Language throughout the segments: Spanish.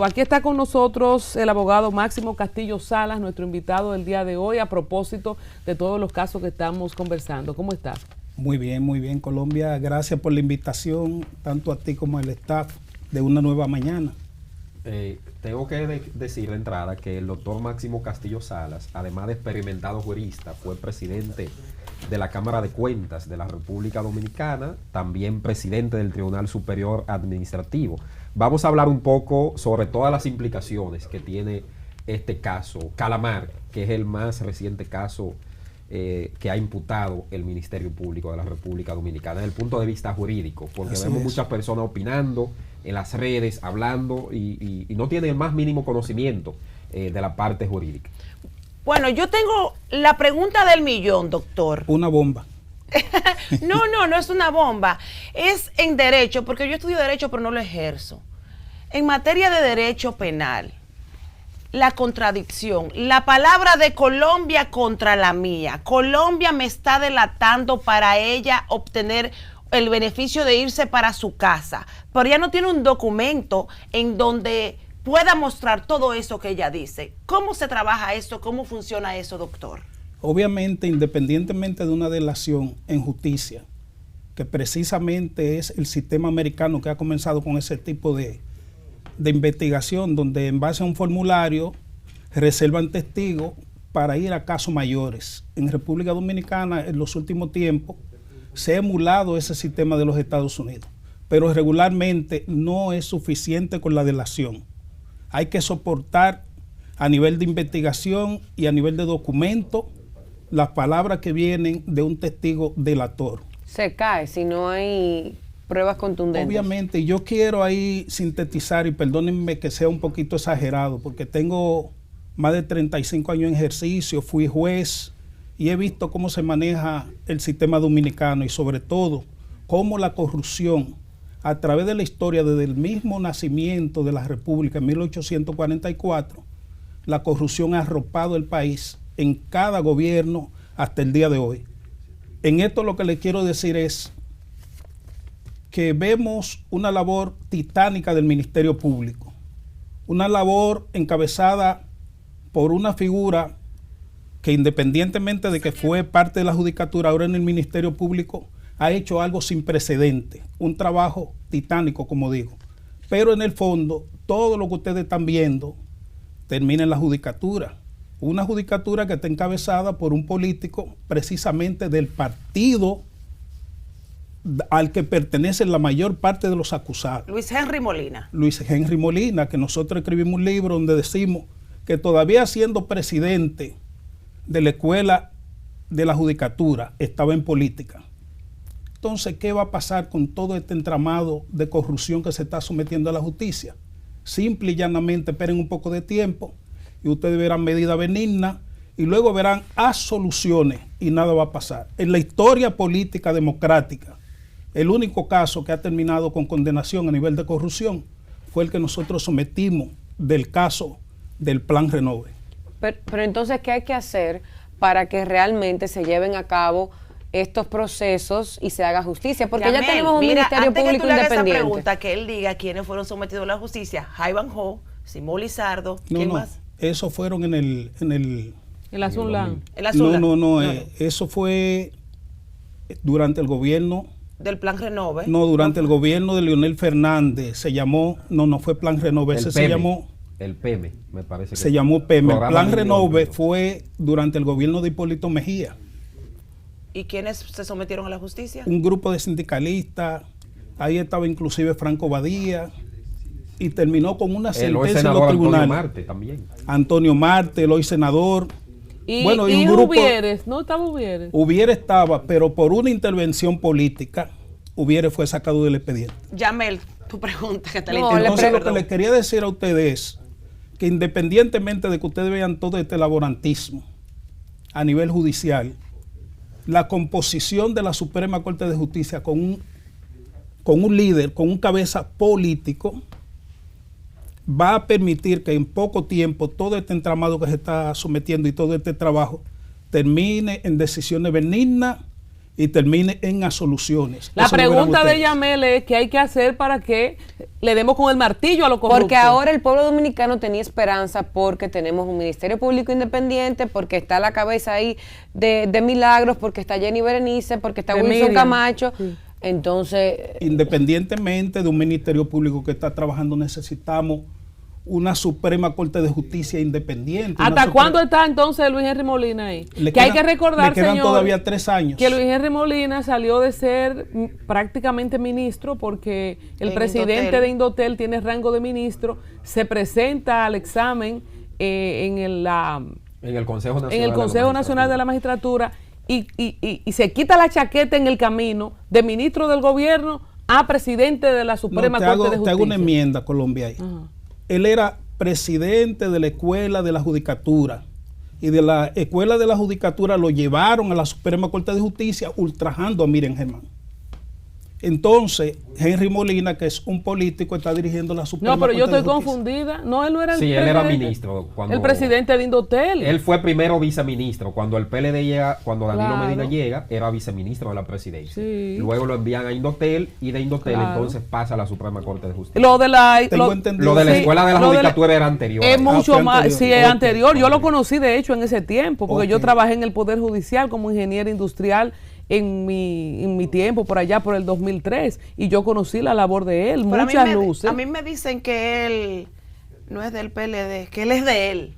Aquí está con nosotros el abogado Máximo Castillo Salas, nuestro invitado del día de hoy, a propósito de todos los casos que estamos conversando. ¿Cómo estás? Muy bien, Colombia. Gracias por la invitación, tanto a ti como al staff de Una Nueva Mañana. Tengo que decir de entrada que el doctor Máximo Castillo Salas, además de experimentado jurista, fue presidente de la Cámara de Cuentas de la República Dominicana, también presidente del Tribunal Superior Administrativo. Vamos a hablar un poco sobre todas las implicaciones que tiene este caso Calamar, que es el más reciente caso que ha imputado el Ministerio Público de la República Dominicana desde el punto de vista jurídico, porque vemos muchas personas opinando en las redes, hablando y no tienen el más mínimo conocimiento de la parte jurídica. Bueno, yo tengo la pregunta del millón, doctor. Una bomba. No es una bomba. Es en derecho, porque yo estudio derecho pero no lo ejerzo. En materia de derecho penal, la contradicción, la palabra de Colombia contra la mía. Colombia me está delatando para ella obtener el beneficio de irse para su casa, pero ella no tiene un documento en donde pueda mostrar todo eso que ella dice. ¿Cómo se trabaja eso? ¿Cómo funciona eso, doctor? Obviamente, independientemente de una delación en justicia, que precisamente es el sistema americano que ha comenzado con ese tipo de investigación, donde en base a un formulario reservan testigos para ir a casos mayores. En República Dominicana, en los últimos tiempos, se ha emulado ese sistema de los Estados Unidos, pero regularmente no es suficiente con la delación. Hay que soportar a nivel de investigación y a nivel de documento las palabras que vienen de un testigo delator. Se cae si no hay pruebas contundentes. Obviamente, yo quiero ahí sintetizar, y perdónenme que sea un poquito exagerado, porque tengo más de 35 años en ejercicio, fui juez y he visto cómo se maneja el sistema dominicano y sobre todo cómo la corrupción a través de la historia desde el mismo nacimiento de la República en 1844, la corrupción ha arropado el país en cada gobierno hasta el día de hoy. En esto lo que le quiero decir es que vemos una labor titánica del Ministerio Público, una labor encabezada por una figura que independientemente de que fue parte de la judicatura, ahora en el Ministerio Público, ha hecho algo sin precedente, un trabajo titánico, como digo. Pero en el fondo, todo lo que ustedes están viendo termina en la judicatura. Una judicatura que está encabezada por un político precisamente del partido al que pertenecen la mayor parte de los acusados. Luis Henry Molina. Luis Henry Molina, que nosotros escribimos un libro donde decimos que todavía siendo presidente de la escuela de la judicatura, estaba en política. Entonces, ¿qué va a pasar con todo este entramado de corrupción que se está sometiendo a la justicia? Simple y llanamente, esperen un poco de tiempo y ustedes verán medidas benignas y luego verán soluciones y nada va a pasar. En la historia política democrática, el único caso que ha terminado con condenación a nivel de corrupción fue el que nosotros sometimos del caso del Plan Renove. Pero entonces, ¿qué hay que hacer para que realmente se lleven a cabo estos procesos y se haga justicia? Porque Yamel, ya tenemos un Ministerio Público que tú le hagas independiente. esa pregunta, que él diga quiénes fueron sometidos a la justicia. Jaiban Ho, Simón Lizardo, ¿quién más? Eso fueron en el Azulán. El Azulán. No. Eso fue durante el gobierno del Plan Renove. No, durante el gobierno de Leonel Fernández se llamó, no fue Plan Renove, ese se llamó el PEME, me parece que se llamó PEME. El Plan Renove fue durante el gobierno de Hipólito Mejía. ¿Y quiénes se sometieron a la justicia? Un grupo de sindicalistas, ahí estaba inclusive Franco Badía, y terminó con una sentencia en los tribunales. Antonio Marte también. Antonio Marte, el hoy senador. Y un grupo, Uvieres, ¿no estaba Uvieres? Uvieres estaba, pero por una intervención política, Uvieres fue sacado del expediente. Yamel, tu pregunta que te la Entonces, lo que les quería decir a ustedes es que independientemente de que ustedes vean todo este laborantismo a nivel judicial, la composición de la Suprema Corte de Justicia con un líder, con un cabeza político, va a permitir que en poco tiempo todo este entramado que se está sometiendo y todo este trabajo termine en decisiones benignas y termine en asoluciones. La Eso lo verán pregunta de ustedes. Yamel es qué hay que hacer para que le demos con el martillo a los corruptos. Porque ahora el pueblo dominicano tenía esperanza porque tenemos un Ministerio Público independiente, porque está la cabeza ahí de Milagros, porque está Jenny Berenice, porque está De Wilson Miriam. Camacho. Sí. Entonces, Independientemente de un Ministerio Público que está trabajando, necesitamos una Suprema Corte de Justicia independiente. ¿Hasta cuándo está entonces Luis Henry Molina ahí? Que hay que recordar, le quedan señor, todavía 3 años. que Luis Henry Molina salió de ser prácticamente ministro porque el En presidente Indotel. de Indotel tiene rango de ministro, se presenta al examen en el Consejo Nacional, en el Consejo Nacional de la Magistratura y se quita la chaqueta en el camino de ministro del gobierno a presidente de la Suprema No, Corte de te Justicia. hago una enmienda, Colombia, ahí. Ajá. Él era presidente de la Escuela de la Judicatura y de la Escuela de la Judicatura lo llevaron a la Suprema Corte de Justicia ultrajando a Miriam Germán. Entonces, Henry Molina, que es un político, está dirigiendo la Suprema No, pero Corte yo de estoy Justicia. confundida. No, él no era el Sí, él era presidente. ministro. El presidente de Indotel. Él fue primero viceministro. Cuando el PLD llega, cuando Danilo Claro. Medina llega, era viceministro de la presidencia. Sí. Luego lo envían a Indotel y de Indotel Claro. entonces pasa a la Suprema Corte de Justicia. Lo de la Tengo entendido. Lo de la sí, Escuela de la lo Judicatura era anterior. Es mucho fue más, anterior. sí, es Ok, anterior. Yo lo ok. conocí de hecho en ese tiempo, porque yo Ok. trabajé en el Poder Judicial como ingeniera industrial en mi tiempo, por allá por el 2003, y yo conocí la labor de él, Pero muchas luces. a mí me dicen que él no es del PLD, que él es de él.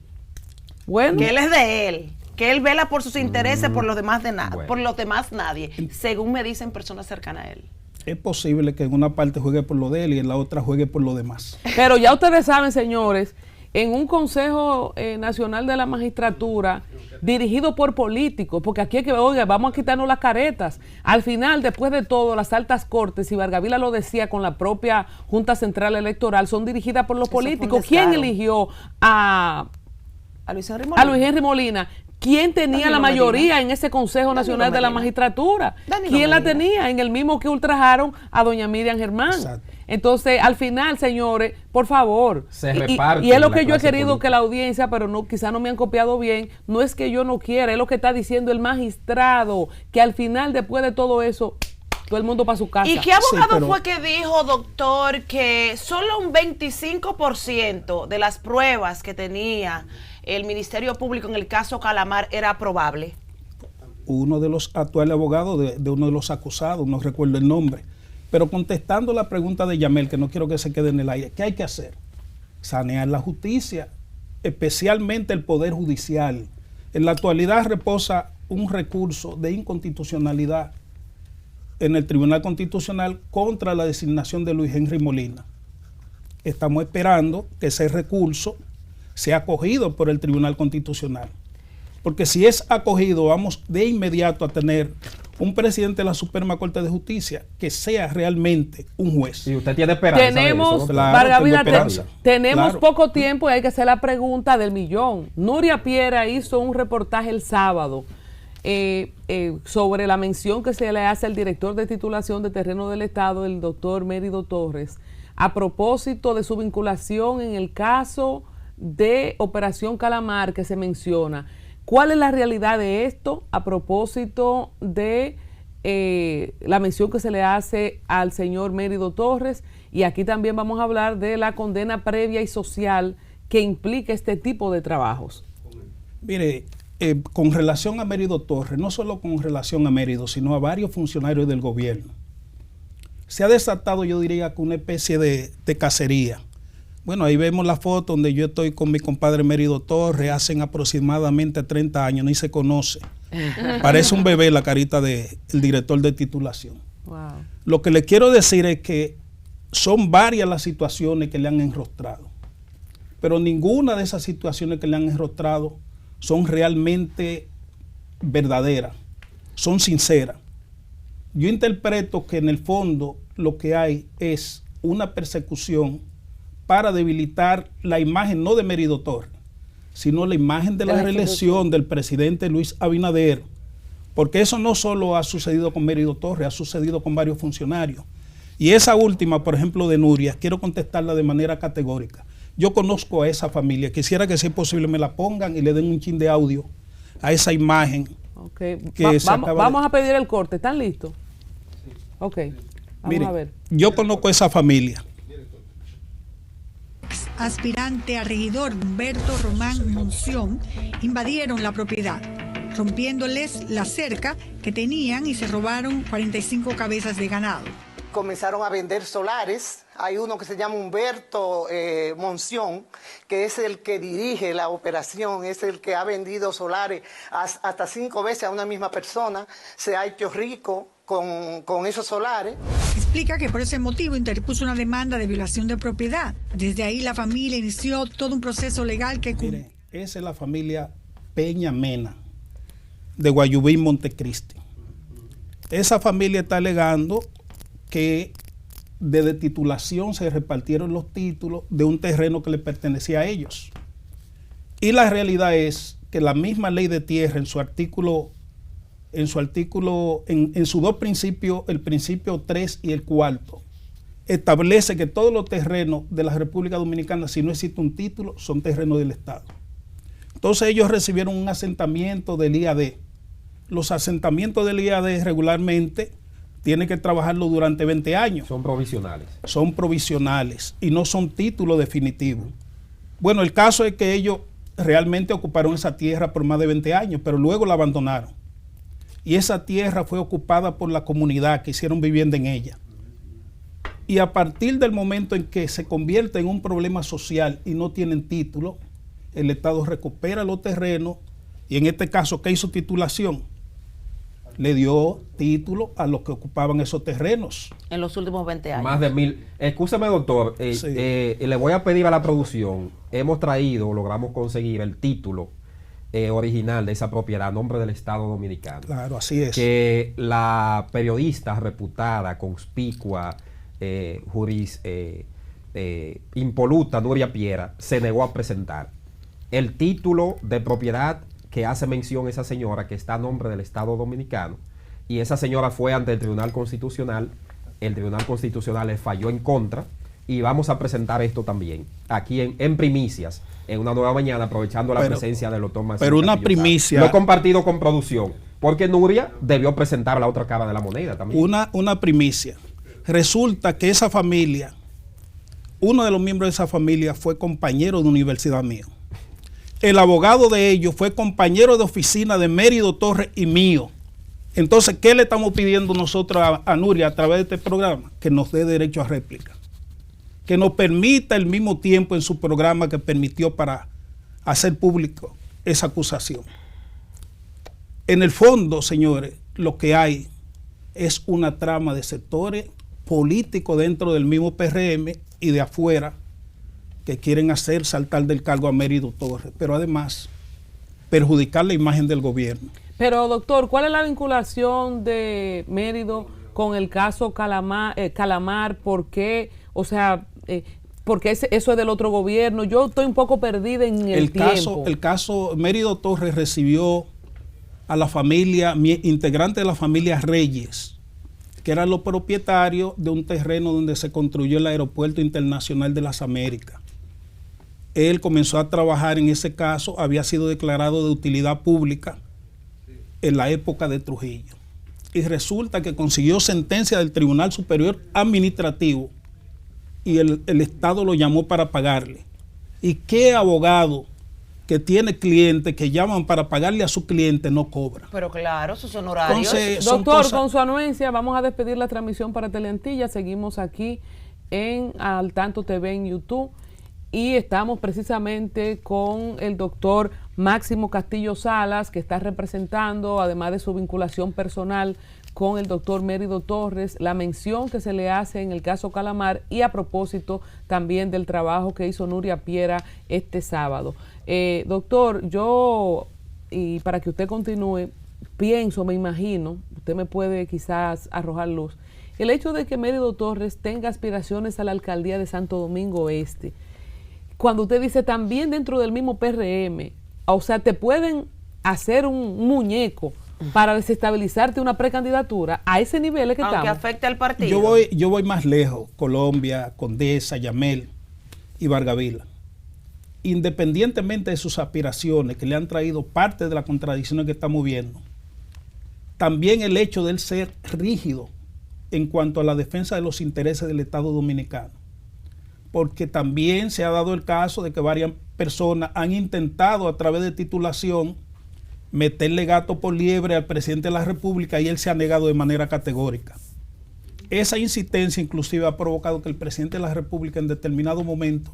Bueno, Que él es de él. Que él vela por sus intereses, por los demás Bueno. por los demás nadie. Según me dicen personas cercanas a él. Es posible que en una parte juegue por lo de él y en la otra juegue por lo demás. pero ya ustedes saben, señores, en un Consejo Nacional de la Magistratura dirigido por políticos, porque aquí es que, oiga, vamos a quitarnos las caretas. Al final, después de todo, las altas cortes, y Vargavila lo decía con la propia Junta Central Electoral, son dirigidas por los Eso fue un políticos. ¿Quién descaro. eligió a Luis Henry Molina. Luis Henry Molina? ¿Quién tenía Danilo la mayoría Medina. en ese Consejo Danilo Nacional de la Medina. Magistratura? Danilo ¿Quién la Medina. tenía? En el mismo que ultrajaron a doña Miriam Germán. Exacto. Entonces, al final, señores, por favor, Se y reparten es lo la que yo he clase querido política. que la audiencia, pero no, quizá no me han copiado bien, no es que yo no quiera, es lo que está diciendo el magistrado, que al final, después de todo eso, todo el mundo para su casa. ¿Y qué abogado pero- fue que dijo, doctor, que solo un 25% de las pruebas que tenía el Ministerio Público en el caso Calamar era probable? Uno de los actuales abogados de uno de los acusados, no recuerdo el nombre, pero contestando la pregunta de Yamel, que no quiero que se quede en el aire, ¿qué hay que hacer? Sanear la justicia, especialmente el Poder Judicial. En la actualidad reposa un recurso de inconstitucionalidad en el Tribunal Constitucional contra la designación de Luis Henry Molina. Estamos esperando que ese recurso sea acogido por el Tribunal Constitucional. Porque si es acogido, vamos de inmediato a tener un presidente de la Suprema Corte de Justicia que sea realmente un juez. Si usted tiene esperanza de Tenemos, eso, ¿no? Claro, Vargavila, tengo esperanza. tenemos Claro. poco tiempo y hay que hacer la pregunta del millón. Nuria Piera hizo un reportaje el sábado sobre la mención que se le hace al director de titulación de Terreno del Estado, el doctor Mérido Torres, a propósito de su vinculación en el caso de Operación Calamar que se menciona. ¿Cuál es la realidad de esto a propósito de la mención que se le hace al señor Mérido Torres? Y aquí también vamos a hablar de la condena previa y social que implica este tipo de trabajos. Mire, con relación a Mérido Torres, no solo con relación a Mérido, sino a varios funcionarios del gobierno, se ha desatado, yo diría, que una especie de cacería. Bueno, ahí vemos la foto donde yo estoy con mi compadre Mérido Torres, hacen aproximadamente 30 años, ni se conoce. Parece un bebé la carita del director de titulación. Wow. Lo que le quiero decir es que son varias las situaciones que le han enrostrado, pero ninguna de esas situaciones que le han enrostrado son realmente verdaderas, son sinceras. Yo interpreto que en el fondo lo que hay es una persecución para debilitar la imagen no de Mérido Torres, sino la imagen de la reelección del presidente Luis Abinader, porque eso no solo ha sucedido con Mérido Torres, ha sucedido con varios funcionarios. Y esa última, por ejemplo, de Nuria, quiero contestarla de manera categórica. Yo conozco a esa familia, quisiera que si es posible me la pongan y le den un chin de audio a esa imagen Ok. acaba Vamos a pedir el corte. ¿Están listos? Ok. Vamos Miren, a ver. yo conozco esa familia. Aspirante a regidor Humberto Román Monción invadieron la propiedad, rompiéndoles la cerca que tenían y se robaron 45 cabezas de ganado. Comenzaron a vender solares. Hay uno que se llama Humberto Monción, que es el que dirige la operación, es el que ha vendido solares hasta 5 veces a una misma persona. Se ha hecho rico con esos solares. Explica que por ese motivo interpuso una demanda de violación de propiedad. Desde ahí la familia inició todo un proceso legal que... Miren, esa es la familia Peña Mena, de Guayubín, Montecristi. Esa familia está alegando que desde titulación se repartieron los títulos de un terreno que le pertenecía a ellos. Y la realidad es que la misma ley de tierra en sus dos principios, el principio 3 y el 4, establece que todos los terrenos de la República Dominicana, si no existe un título, son terrenos del Estado. Entonces ellos recibieron un asentamiento del IAD. Los asentamientos del IAD regularmente tienen que trabajarlo durante 20 años. Son provisionales. Son provisionales y no son títulos definitivos. Bueno, el caso es que ellos realmente ocuparon esa tierra por más de 20 años, pero luego la abandonaron. Y esa tierra fue ocupada por la comunidad que hicieron vivienda en ella. Y a partir del momento en que se convierte en un problema social y no tienen título, el Estado recupera los terrenos y en este caso, ¿qué hizo titulación? Le dio título a los que ocupaban esos terrenos. En los últimos 20 años. Más de 1000. Escúchame, doctor. Sí. Le voy a pedir a la producción. Logramos conseguir el título original de esa propiedad a nombre del Estado Dominicano. Claro, así es. Que la periodista reputada, conspicua, impoluta Nuria Piera se negó a presentar. El título de propiedad que hace mención esa señora, que está a nombre del Estado Dominicano, y esa señora fue ante el Tribunal Constitucional. El Tribunal Constitucional le falló en contra y vamos a presentar esto también aquí en primicias, en Una Nueva Mañana, aprovechando la presencia del doctor Máximo. Pero una Castillo primicia. Lo he compartido con producción, porque Nuria debió presentar la otra cara de la moneda también. Una primicia. Resulta que esa familia, uno de los miembros de esa familia fue compañero de universidad mío. El abogado de ellos fue compañero de oficina de Mérido Torres y mío. Entonces, ¿qué le estamos pidiendo nosotros a Nuria a través de este programa? Que nos dé derecho a réplica. Que nos permita el mismo tiempo en su programa que permitió para hacer público esa acusación. En el fondo, señores, lo que hay es una trama de sectores políticos dentro del mismo PRM y de afuera que quieren hacer saltar del cargo a Mérido Torres, pero además perjudicar la imagen del gobierno. Pero, doctor, ¿cuál es la vinculación de Mérido con el caso Calamar? ¿Por qué? O sea, porque eso es del otro gobierno. Yo estoy un poco perdida en el tiempo. El caso Mérido Torres recibió a la familia, integrante de la familia Reyes, que eran los propietarios de un terreno donde se construyó el Aeropuerto Internacional de las Américas. Él comenzó a trabajar en ese caso, había sido declarado de utilidad pública en la época de Trujillo. Y resulta que consiguió sentencia del Tribunal Superior Administrativo y el Estado lo llamó para pagarle. ¿Y qué abogado que tiene clientes que llaman para pagarle a su cliente no cobra? Pero claro, sus honorarios. Entonces, doctor, con su anuencia, vamos a despedir la transmisión para Teleantilla. Seguimos aquí en Al Tanto TV en YouTube. Y estamos precisamente con el doctor Máximo Castillo Salas, que está representando, además de su vinculación personal con el doctor Mérido Torres, la mención que se le hace en el caso Calamar y a propósito también del trabajo que hizo Nuria Piera este sábado. Doctor, yo, y para que usted continúe, pienso, me imagino, usted me puede quizás arrojar luz, el hecho de que Mérido Torres tenga aspiraciones a la alcaldía de Santo Domingo Este, cuando usted dice también dentro del mismo PRM, o sea, te pueden hacer un muñeco para desestabilizarte una precandidatura, a ese nivel es que aunque estamos. Afecte al partido. Yo voy más lejos, Colombia, Condesa, Yamel y Vargavila. Independientemente de sus aspiraciones que le han traído parte de las contradicciones que estamos viendo, también el hecho de él ser rígido en cuanto a la defensa de los intereses del Estado Dominicano, porque también se ha dado el caso de que varias personas han intentado a través de titulación meterle gato por liebre al presidente de la República y él se ha negado de manera categórica. Esa insistencia inclusive ha provocado que el presidente de la República en determinado momento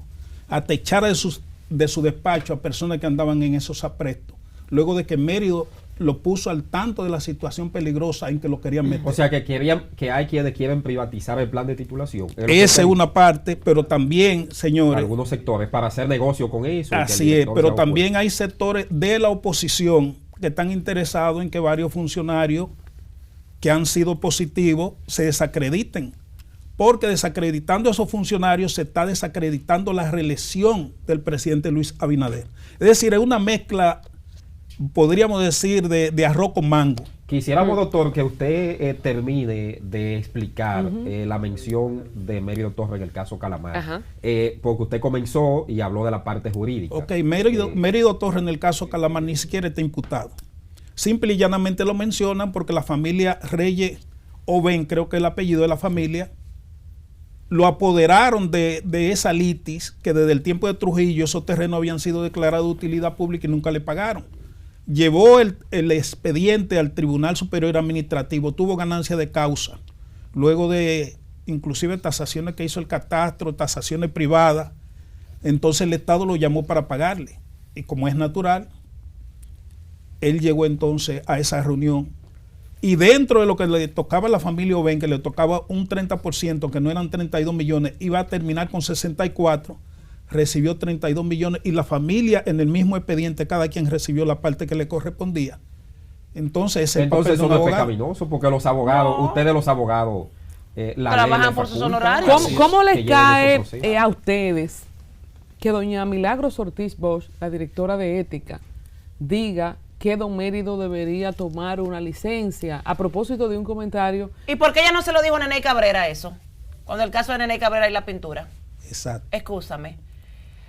atechara de su despacho a personas que andaban en esos aprestos, luego de que Mérido lo puso al tanto de la situación peligrosa en que lo querían meter. O sea, que hay quienes quieren privatizar el plan de titulación. Esa es una parte, pero también, señores, algunos sectores para hacer negocio con eso. Así es, pero también hay sectores de la oposición que están interesados en que varios funcionarios que han sido positivos se desacrediten, porque desacreditando a esos funcionarios se está desacreditando la reelección del presidente Luis Abinader. Es decir, es una mezcla, podríamos decir, de arroz con mango. Quisiéramos, doctor, que usted termine de explicar la mención de Mérido Torres en el caso Calamar, porque usted comenzó y habló de la parte jurídica. Ok, Mérido Torres en el caso Calamar ni siquiera está imputado. Simple y llanamente lo mencionan porque la familia Reyes Oben, creo que es el apellido de la familia, lo apoderaron de esa litis que desde el tiempo de Trujillo esos terrenos habían sido declarados de utilidad pública y nunca le pagaron. Llevó el expediente al Tribunal Superior Administrativo, tuvo ganancia de causa, luego de inclusive tasaciones que hizo el catastro, tasaciones privadas. Entonces el Estado lo llamó para pagarle y como es natural, él llegó entonces a esa reunión y dentro de lo que le tocaba a la familia Oben, que le tocaba un 30%, que no eran 32 millones, iba a terminar con 64, recibió 32 millones y la familia en el mismo expediente, cada quien recibió la parte que le correspondía. Entonces eso no es pecaminoso, porque los abogados, ustedes los abogados, trabajan por sus honorarios. ¿Cómo les cae a ustedes que doña Milagros Ortiz Bosch, la directora de ética, diga que don Mérido debería tomar una licencia a propósito de un comentario? ¿Y por qué ella no se lo dijo a Nene Cabrera eso? Cuando el caso de Nene Cabrera y la pintura. Exacto. Excúsame.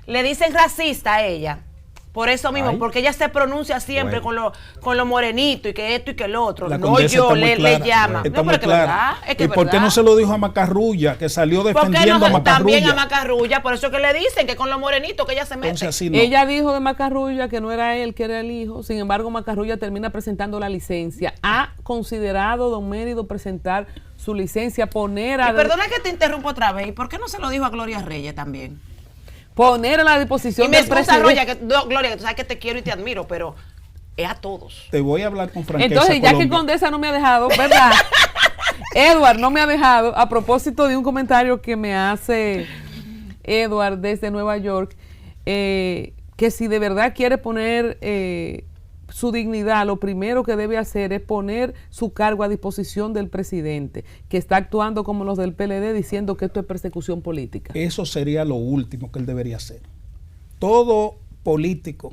Le dicen racista a ella. Por eso mismo, porque ella se pronuncia siempre con lo morenito y que esto y que lo otro. No, yo le llama. No, pero que verdad, es que ¿y por qué no se lo dijo a Macarrulla, que salió defendiendo a Macarrulla? También a Macarrulla, por eso que le dicen que con lo morenito que ella se mete. Entonces, así no. Ella dijo de Macarrulla que no era él, que era el hijo. Sin embargo, Macarrulla termina presentando la licencia. ¿Ha considerado don Mérido presentar su licencia, poner a... Perdona que te interrumpo otra vez. ¿Y por qué no se lo dijo a Gloria Reyes también? Poner a la disposición del presidente. Gloria, que tú sabes que te quiero y te admiro, pero es a todos. Te voy a hablar con franqueza. Entonces, ya que Condesa no me ha dejado, ¿verdad? Edward no me ha dejado, a propósito de un comentario que me hace Edward desde Nueva York, que si de verdad quiere poner su dignidad, lo primero que debe hacer es poner su cargo a disposición del presidente, que está actuando como los del PLD diciendo que esto es persecución política. Eso sería lo último que él debería hacer. Todo político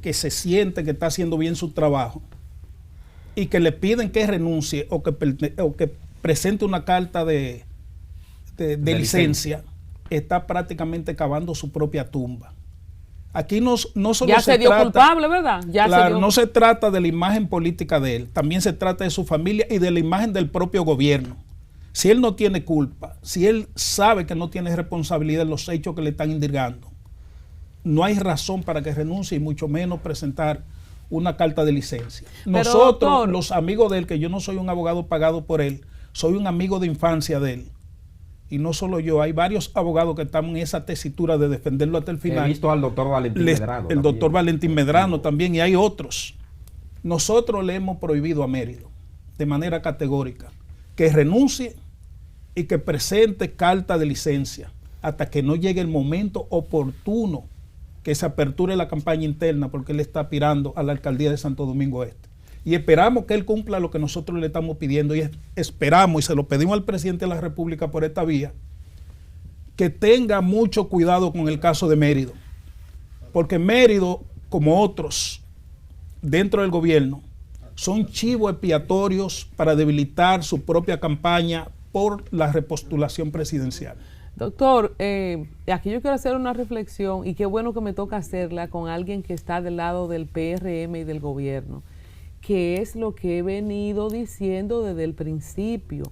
que se siente que está haciendo bien su trabajo y que le piden que renuncie o que presente una carta de licencia, está prácticamente cavando su propia tumba. Aquí no solo ya se dio culpable, ¿verdad? Claro, no se trata de la imagen política de él, también se trata de su familia y de la imagen del propio gobierno. Si él no tiene culpa, si él sabe que no tiene responsabilidad en los hechos que le están indagando, no hay razón para que renuncie y mucho menos presentar una carta de licencia. Nosotros, doctor, los amigos de él, que yo no soy un abogado pagado por él, soy un amigo de infancia de él. Y no solo yo, hay varios abogados que estamos en esa tesitura de defenderlo hasta el final. He visto al doctor Valentín Medrano. El doctor Valentín Medrano también, y hay otros. Nosotros le hemos prohibido a Mérido, de manera categórica, que renuncie y que presente carta de licencia hasta que no llegue el momento oportuno que se aperture la campaña interna, porque él está aspirando a la alcaldía de Santo Domingo Este. Y esperamos que él cumpla lo que nosotros le estamos pidiendo y esperamos, y se lo pedimos al presidente de la República por esta vía, que tenga mucho cuidado con el caso de Mérido, porque Mérido, como otros dentro del gobierno, son chivos expiatorios para debilitar su propia campaña por la repostulación presidencial. Doctor, aquí yo quiero hacer una reflexión y qué bueno que me toca hacerla con alguien que está del lado del PRM y del gobierno. que es lo que he venido diciendo desde el principio.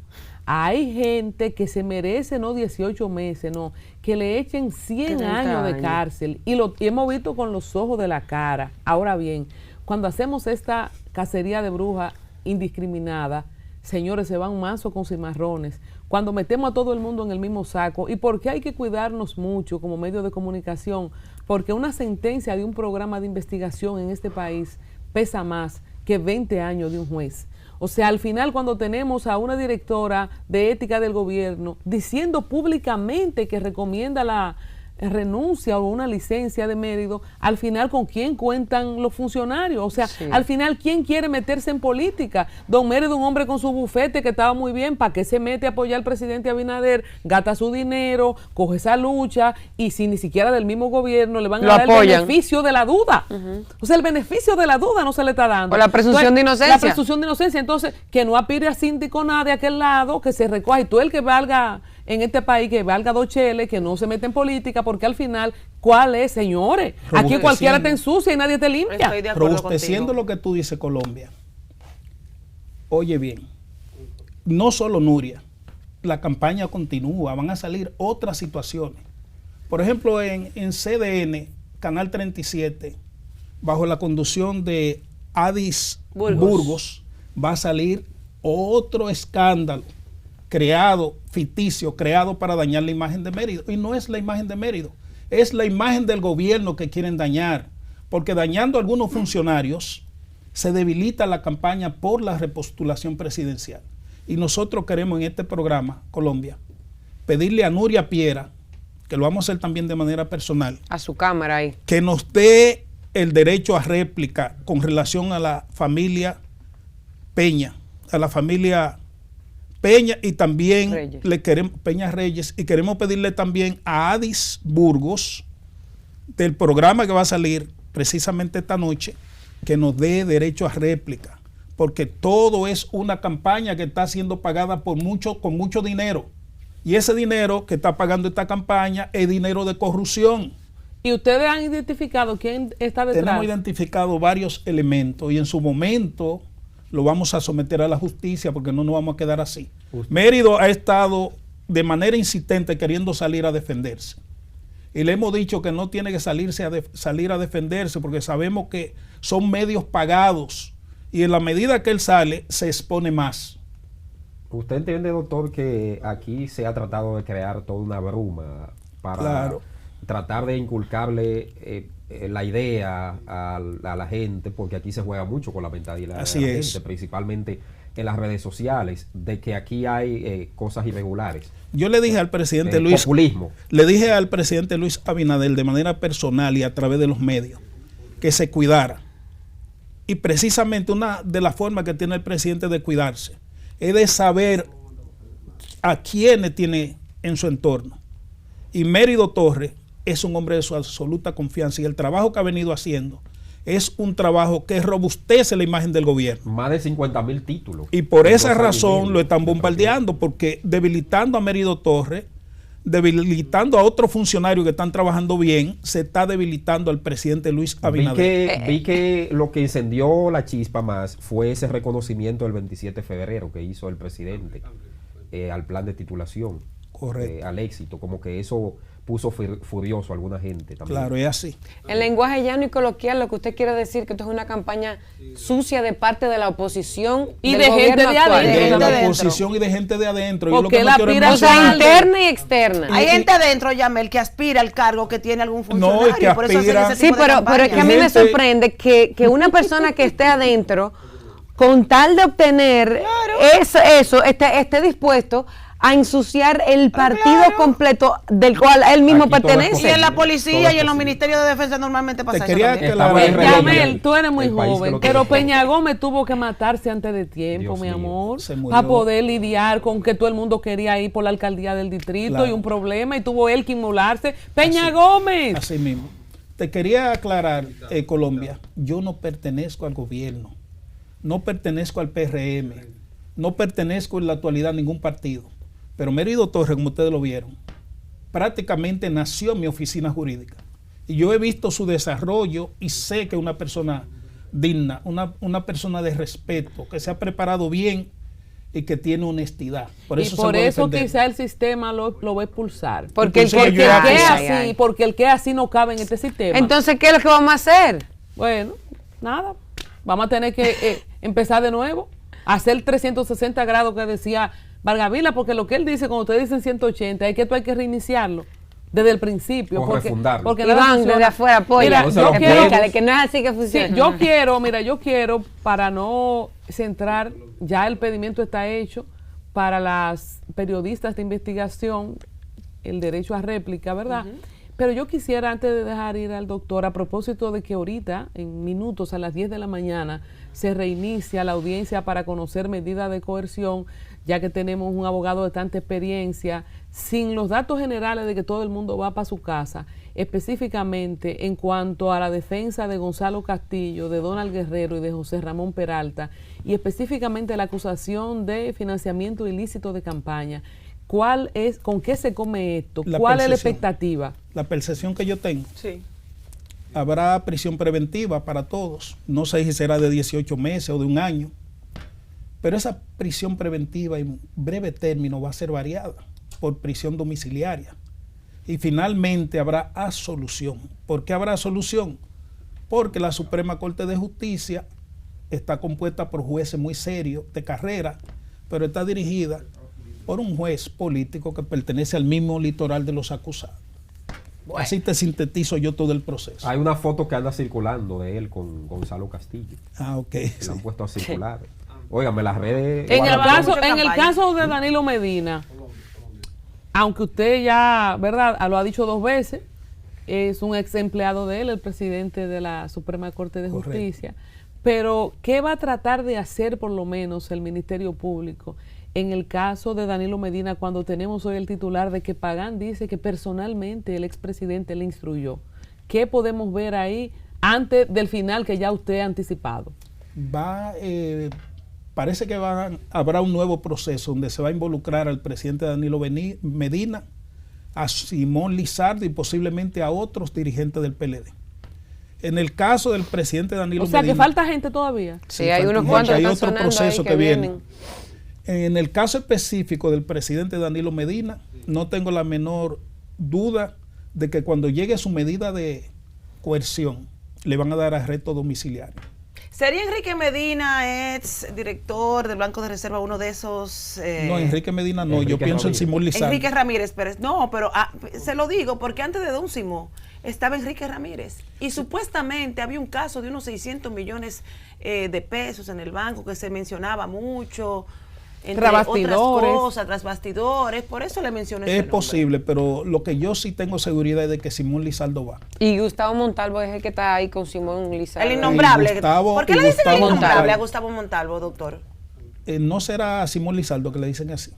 Hay gente que se merece no 18 meses, no, que le echen 100 años de cárcel y lo hemos visto con los ojos de la cara. Ahora bien, cuando hacemos esta cacería de brujas indiscriminada, señores, se van mansos con cimarrones. Cuando metemos a todo el mundo en el mismo saco, ¿y por qué hay que cuidarnos mucho como medio de comunicación? Porque una sentencia de un programa de investigación en este país pesa más que 20 años de un juez. O sea, al final, cuando tenemos a una directora de ética del gobierno diciendo públicamente que recomienda la renuncia o una licencia de mérito, al final, ¿con quién cuentan los funcionarios? O sea, al final, ¿quién quiere meterse en política? Don Mérida, un hombre con su bufete que estaba muy bien, ¿para qué se mete a apoyar al presidente Abinader? Gasta su dinero, coge esa lucha y si ni siquiera del mismo gobierno le van a dar el beneficio de la duda. O sea, el beneficio de la duda no se le está dando. O la presunción de inocencia. La presunción de inocencia. Entonces, que no aspire a síndico nada de aquel lado, que se recoja y todo el que valga en este país, que valga dos cheles, que no se mete en política, porque al final, ¿cuál es, señores? Aquí cualquiera te ensucia y nadie te limpia. Robusteciendo lo que tú dices, Colombia. Oye bien, no solo Nuria, la campaña continúa, van a salir otras situaciones. Por ejemplo, en CDN, Canal 37, bajo la conducción de Adis Burgos, va a salir otro escándalo ficticio, creado para dañar la imagen de Mérida. Y no es la imagen de Mérida, es la imagen del gobierno que quieren dañar, porque dañando a algunos funcionarios se debilita la campaña por la repostulación presidencial. Y nosotros queremos en este programa, Colombia, pedirle a Nuria Piera, que lo vamos a hacer también de manera personal, a su cámara ahí, que nos dé el derecho a réplica con relación a la familia Peña, a la familia Peña, y también Reyes. le queremos Peña Reyes, y queremos pedirle también a Adis Burgos del programa que va a salir precisamente esta noche, que nos dé derecho a réplica, porque todo es una campaña que está siendo pagada con mucho dinero, y ese dinero que está pagando esta campaña es dinero de corrupción. ¿Y ustedes han identificado quién está detrás? Tenemos identificado varios elementos y en su momento lo vamos a someter a la justicia, porque no nos vamos a quedar así. Mérida ha estado de manera insistente queriendo salir a defenderse. Y le hemos dicho que no tiene que salir a defenderse, porque sabemos que son medios pagados y en la medida que él sale se expone más. ¿Usted entiende, doctor, que aquí se ha tratado de crear toda una bruma para tratar de inculcarle la idea a la gente, porque aquí se juega mucho con la mentalidad de la gente, principalmente en las redes sociales, de que aquí hay cosas irregulares? Yo le dije al presidente populismo. Le dije al presidente Luis Abinader de manera personal y a través de los medios que se cuidara. Y precisamente una de las formas que tiene el presidente de cuidarse es de saber a quiénes tiene en su entorno. Y Mérida Torres es un hombre de su absoluta confianza, y el trabajo que ha venido haciendo es un trabajo que robustece la imagen del gobierno. Más de 50,000 títulos. Y por esa razón lo están bombardeando, porque debilitando a Mérida Torres, debilitando a otros funcionarios que están trabajando bien, se está debilitando al presidente Luis Abinader. Vi que lo que encendió la chispa más fue ese reconocimiento del 27 de febrero que hizo el presidente al plan de titulación. Correcto. Al éxito, como que eso puso furioso a alguna gente también. Claro, es así. En lenguaje llano y coloquial, lo que usted quiere decir que esto es una campaña sucia de parte de la oposición y de gente de adentro. De la oposición y de gente de adentro. Porque la o sea, interna y externa. Hay gente adentro, Yamel, que aspira al cargo que tiene algún funcionario. No, y que por eso hacen ese sí, tipo de pero es que a mí me sorprende que una persona que esté adentro, con tal de obtener eso esté dispuesto a ensuciar el partido completo del cual él mismo pertenece. Y en la policía y en los ministerios de defensa normalmente pasa eso también. Yamel, tú eres muy joven, pero Peña Gómez tuvo que matarse antes de tiempo, mi amor, para poder lidiar con que todo el mundo quería ir por la alcaldía del distrito y un problema, y tuvo él que inmolarse. Peña Gómez. Así mismo. Te quería aclarar, Colombia, yo no pertenezco al gobierno, no pertenezco al PRM, no pertenezco en la actualidad a ningún partido. Pero Mérida Torres, como ustedes lo vieron, prácticamente nació en mi oficina jurídica. Y yo he visto su desarrollo y sé que es una persona digna, una persona de respeto, que se ha preparado bien y que tiene honestidad. Por eso quizá el sistema lo va a expulsar. Porque el que así no cabe en este sistema. Entonces, ¿qué es lo que vamos a hacer? Bueno, nada. Vamos a tener que empezar de nuevo, hacer 360 grados que decía Vargas, porque lo que él dice, cuando ustedes dicen 180, es que tú hay que reiniciarlo desde el principio. O porque refundarlo. Porque Iván, desde afuera, apoya. Explícale que no es así que funciona. Sí, yo quiero, para no centrar, ya el pedimento está hecho para las periodistas de investigación, el derecho a réplica, ¿verdad? Pero yo quisiera, antes de dejar ir al doctor, a propósito de que ahorita, en minutos, a las 10 de la mañana, se reinicia la audiencia para conocer medidas de coerción, ya que tenemos un abogado de tanta experiencia, sin los datos generales de que todo el mundo va para su casa, específicamente en cuanto a la defensa de Gonzalo Castillo, de Donald Guerrero y de José Ramón Peralta, y específicamente la acusación de financiamiento ilícito de campaña. ¿Con qué se come esto? ¿Cuál es la expectativa? La percepción que yo tengo. Sí. Habrá prisión preventiva para todos. No sé si será de 18 meses o de un año. Pero esa prisión preventiva en breve término va a ser variada por prisión domiciliaria. Y finalmente habrá absolución. ¿Por qué habrá absolución? Porque la Suprema Corte de Justicia está compuesta por jueces muy serios, de carrera, pero está dirigida por un juez político que pertenece al mismo litoral de los acusados. Bueno. Así te sintetizo yo todo el proceso. Hay una foto que anda circulando de él con Gonzalo Castillo. Ok. Se la han puesto a circular. Óigame, las redes... En el caso de Danilo Medina, aunque usted ya, ¿verdad?, lo ha dicho 2 veces, es un ex empleado de él, el presidente de la Suprema Corte de Justicia. Pero, ¿qué va a tratar de hacer por lo menos el Ministerio Público en el caso de Danilo Medina, cuando tenemos hoy el titular de que Pagán dice que personalmente el expresidente le instruyó? ¿Qué podemos ver ahí antes del final que ya usted ha anticipado? Parece que habrá un nuevo proceso donde se va a involucrar al presidente Danilo Medina, a Simón Lizardo y posiblemente a otros dirigentes del PLD. En el caso del presidente Danilo Medina... O sea, que falta gente todavía. Sí, hay unos cuantos. Hay otro proceso que viene. En el caso específico del presidente Danilo Medina, no tengo la menor duda de que cuando llegue su medida de coerción, le van a dar arresto domiciliario. ¿Sería Enrique Medina, ex director del Banco de Reserva, uno de esos? No, Enrique Medina no, yo pienso en Simón Lizardo. Enrique Ramírez Pérez, no, pero se lo digo porque antes de Don Simón estaba Enrique Ramírez y supuestamente había un caso de unos 600 millones de pesos en el banco que se mencionaba mucho, entre otras cosas, tras bastidores, por eso le mencioné ese nombre. Es posible, pero lo que yo sí tengo seguridad es de que Simón Lizardo va. Y Gustavo Montalvo es el que está ahí con Simón Lizardo. El innombrable. ¿Por qué le dicen el innombrable a Gustavo Montalvo, doctor? No será a Simón Lizardo que le dicen así.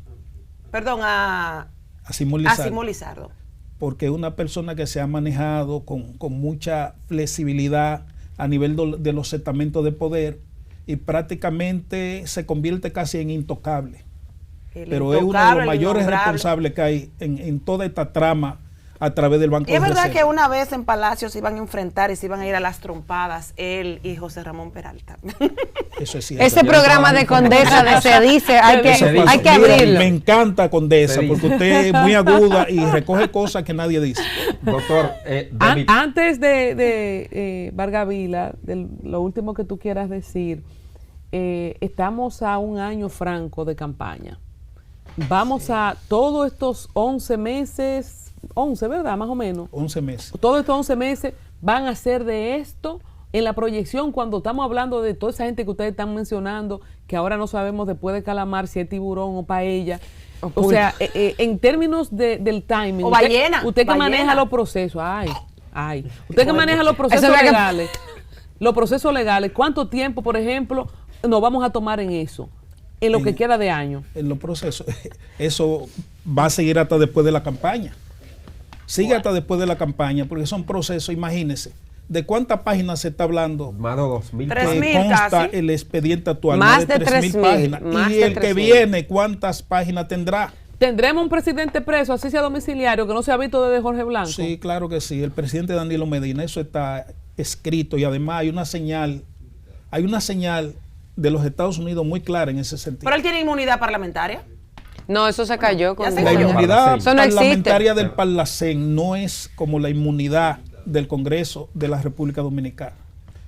Perdón, a Simón Lizardo. A Simón Lizardo. Porque es una persona que se ha manejado con mucha flexibilidad a nivel de los estamentos de poder y prácticamente se convierte casi en intocable. Pero es uno de los mayores responsables que hay en toda esta trama a través del Banco de Reserva. Es verdad que una vez en Palacio se iban a enfrentar y se iban a ir a las trompadas él y José Ramón Peralta. Eso es cierto. Ese programa de Condesa se dice, hay que abrirlo. Me encanta Condesa porque usted es muy aguda y recoge cosas que nadie dice. Doctor, antes de Vargas Vila, lo último que tú quieras decir, estamos a un año franco de campaña. Vamos a todos estos 11 meses, 11, ¿verdad? Más o menos. 11 meses. Todos estos 11 meses van a ser de esto en la proyección cuando estamos hablando de toda esa gente que ustedes están mencionando, que ahora no sabemos después de Calamar si es tiburón o paella. O sea, en términos del timing. O ballena. Usted que maneja los procesos. Usted que maneja los procesos legales. Los procesos legales. ¿Cuánto tiempo, por ejemplo, nos vamos a tomar en eso? En lo que queda de año. En los procesos. Eso va a seguir hasta después de la campaña. Sigue hasta después de la campaña, porque son procesos, imagínense, ¿de cuántas páginas se está hablando? Más de 2.000. 3.000 consta casi. El expediente actual, más de 3.000 páginas. Y el que viene, ¿cuántas páginas tendrá? ¿Tendremos un presidente preso, así sea domiciliario, que no se ha visto desde Jorge Blanco? Sí, claro que sí. El presidente Danilo Medina, eso está escrito y además hay una señal Hay una señal de los Estados Unidos muy clara en ese sentido. Pero él tiene inmunidad parlamentaria. No, eso se cayó. Ya se La cayó. inmunidad Eso no existe. parlamentaria del Parlacén no es como la inmunidad del Congreso de la República Dominicana.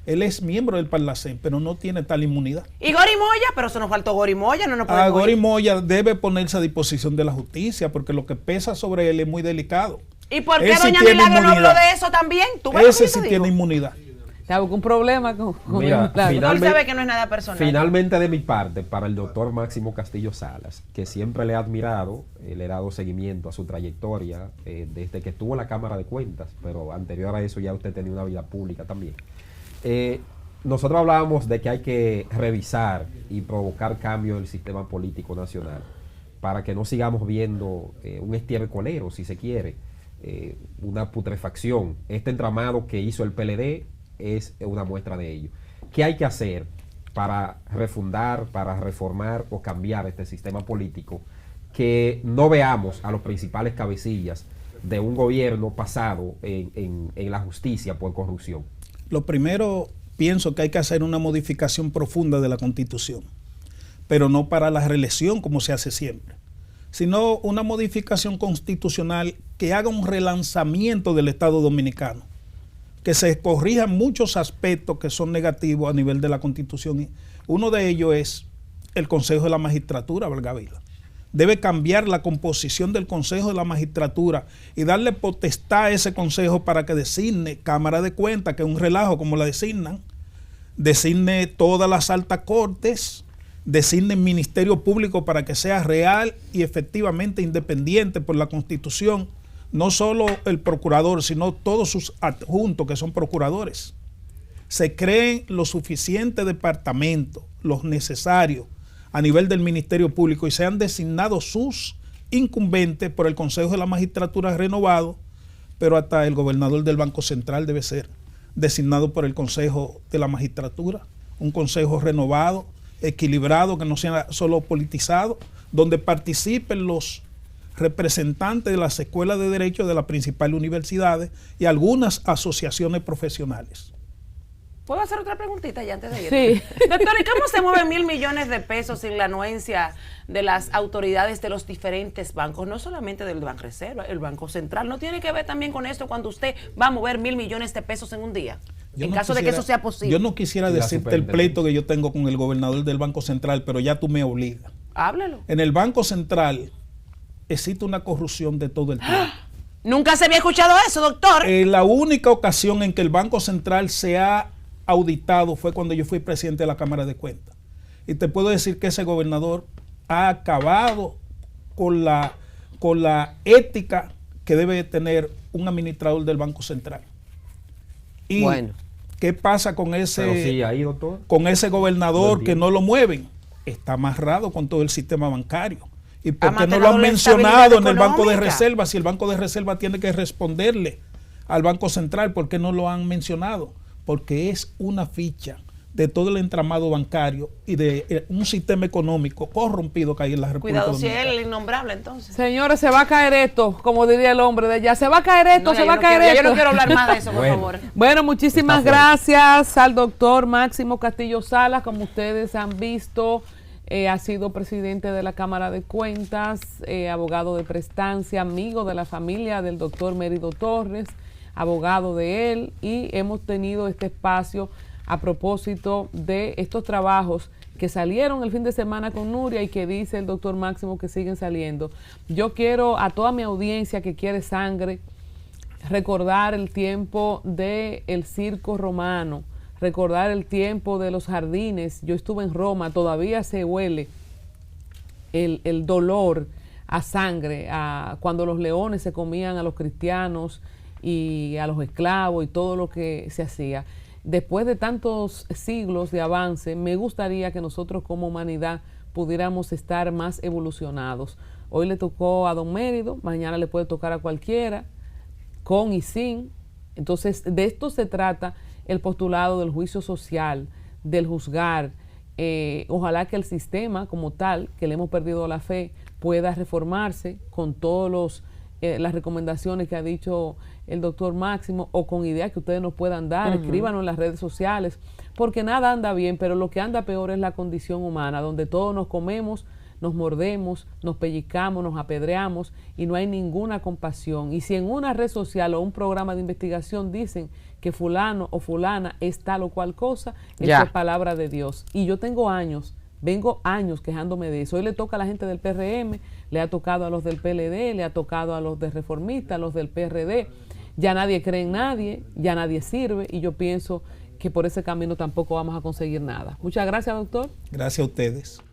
Él es miembro del Parlacén, pero no tiene tal inmunidad. Y Gori Moya, pero eso nos faltó Gori Moya, no nos podemos Gori ir. Moya debe ponerse a disposición de la justicia porque lo que pesa sobre él es muy delicado. ¿Y por qué Él sí doña tiene Milagro no habló inmunidad. de eso también? ¿Tú ves lo Ese que sí yo te tiene digo? inmunidad. Te busco un problema con Mira, el Milagro. Él sabe que no es nada personal. Finalmente, de mi parte, para el doctor Máximo Castillo Salas, que siempre le he admirado, le he dado seguimiento a su trayectoria desde que estuvo en la Cámara de Cuentas, pero anterior a eso ya usted tenía una vida pública también. Nosotros hablábamos de que hay que revisar y provocar cambios en el sistema político nacional para que no sigamos viendo un estiércolero, si se quiere, una putrefacción. Este entramado que hizo el PLD es una muestra de ello. ¿Qué hay que hacer para refundar, para reformar o cambiar este sistema político? Que no veamos a los principales cabecillas de un gobierno pasado en la justicia por corrupción. Lo primero, pienso que hay que hacer una modificación profunda de la Constitución, pero no para la reelección como se hace siempre, sino una modificación constitucional que haga un relanzamiento del Estado Dominicano, que se corrijan muchos aspectos que son negativos a nivel de la Constitución. Uno de ellos es el Consejo de la Magistratura, Valgavila. Debe cambiar la composición del Consejo de la Magistratura y darle potestad a ese consejo para que designe Cámara de Cuentas, que es un relajo como la designan, designe todas las altas cortes, designe Ministerio Público para que sea real y efectivamente independiente por la Constitución. No solo el procurador, sino todos sus adjuntos que son procuradores. Se creen los suficientes departamentos, los necesarios a nivel del Ministerio Público y sean designados sus incumbentes por el Consejo de la Magistratura renovado, pero hasta el gobernador del Banco Central debe ser designado por el Consejo de la Magistratura, un consejo renovado, equilibrado, que no sea solo politizado, donde participen los representantes de las escuelas de derecho de las principales universidades y algunas asociaciones profesionales. ¿Puedo hacer otra preguntita ya antes de ir? Sí. Doctor, ¿y cómo se mueven 1.000 millones de pesos sin la anuencia de las autoridades de los diferentes bancos? No solamente del Banreserva, el Banco Central. ¿No tiene que ver también con esto cuando usted va a mover 1.000 millones de pesos en un día? En caso de que eso sea posible. Yo no quisiera decirte el pleito que yo tengo con el gobernador del Banco Central, pero ya tú me obligas. Háblelo. En el Banco Central existe una corrupción de todo el tiempo. Nunca se había escuchado eso, doctor. La única ocasión en que el Banco Central se ha auditado fue cuando yo fui presidente de la Cámara de Cuentas. Y te puedo decir que ese gobernador ha acabado con la ética que debe tener un administrador del Banco Central. Y bueno, ¿qué pasa con Pero sí, ahí, doctor. con ese gobernador No que no lo mueven? Está amarrado con todo el sistema bancario. ¿Y por qué no lo matado han la mencionado estabilidad en el Banco de económica. Reserva? Si el Banco de Reserva tiene que responderle al Banco Central, ¿por qué no lo han mencionado? Porque es una ficha de todo el entramado bancario y de un sistema económico corrompido que hay en la República Cuidado si es Dominicana. él el innombrable entonces. Señores, se va a caer esto, como diría el hombre de allá. Se va a caer esto, No, se ya va a yo no caer quiero- esto. Yo no quiero hablar más de eso, por Bueno. favor. Bueno, muchísimas Está fuerte. gracias al doctor Máximo Castillo Salas. Como ustedes han visto, ha sido presidente de la Cámara de Cuentas, abogado de prestancia, amigo de la familia del doctor Mérido Torres, abogado de él, y hemos tenido este espacio a propósito de estos trabajos que salieron el fin de semana con Nuria y que dice el doctor Máximo que siguen saliendo. Yo quiero a toda mi audiencia que quiere sangre recordar el tiempo del circo romano, recordar el tiempo de los jardines. Yo estuve en Roma, todavía se huele el dolor a sangre, cuando los leones se comían a los cristianos y a los esclavos y todo lo que se hacía. Después de tantos siglos de avance, me gustaría que nosotros como humanidad pudiéramos estar más evolucionados. Hoy le tocó a don Mérido, mañana le puede tocar a cualquiera, con y sin. Entonces, de esto se trata el postulado del juicio social, del juzgar. Ojalá que el sistema como tal, que le hemos perdido la fe, pueda reformarse con todos los las recomendaciones que ha dicho el doctor Máximo, o con ideas que ustedes nos puedan dar, escríbanos en las redes sociales, porque nada anda bien, pero lo que anda peor es la condición humana, donde todos nos comemos, nos mordemos, nos pellizcamos, nos apedreamos y no hay ninguna compasión. Y si en una red social o un programa de investigación dicen que fulano o fulana es tal o cual cosa, eso es palabra de Dios. Y yo vengo años quejándome de eso. Hoy le toca a la gente del PRM, le ha tocado a los del PLD, le ha tocado a los de Reformistas, a los del PRD. Ya nadie cree en nadie, ya nadie sirve, y yo pienso que por ese camino tampoco vamos a conseguir nada. Muchas gracias, doctor. Gracias a ustedes.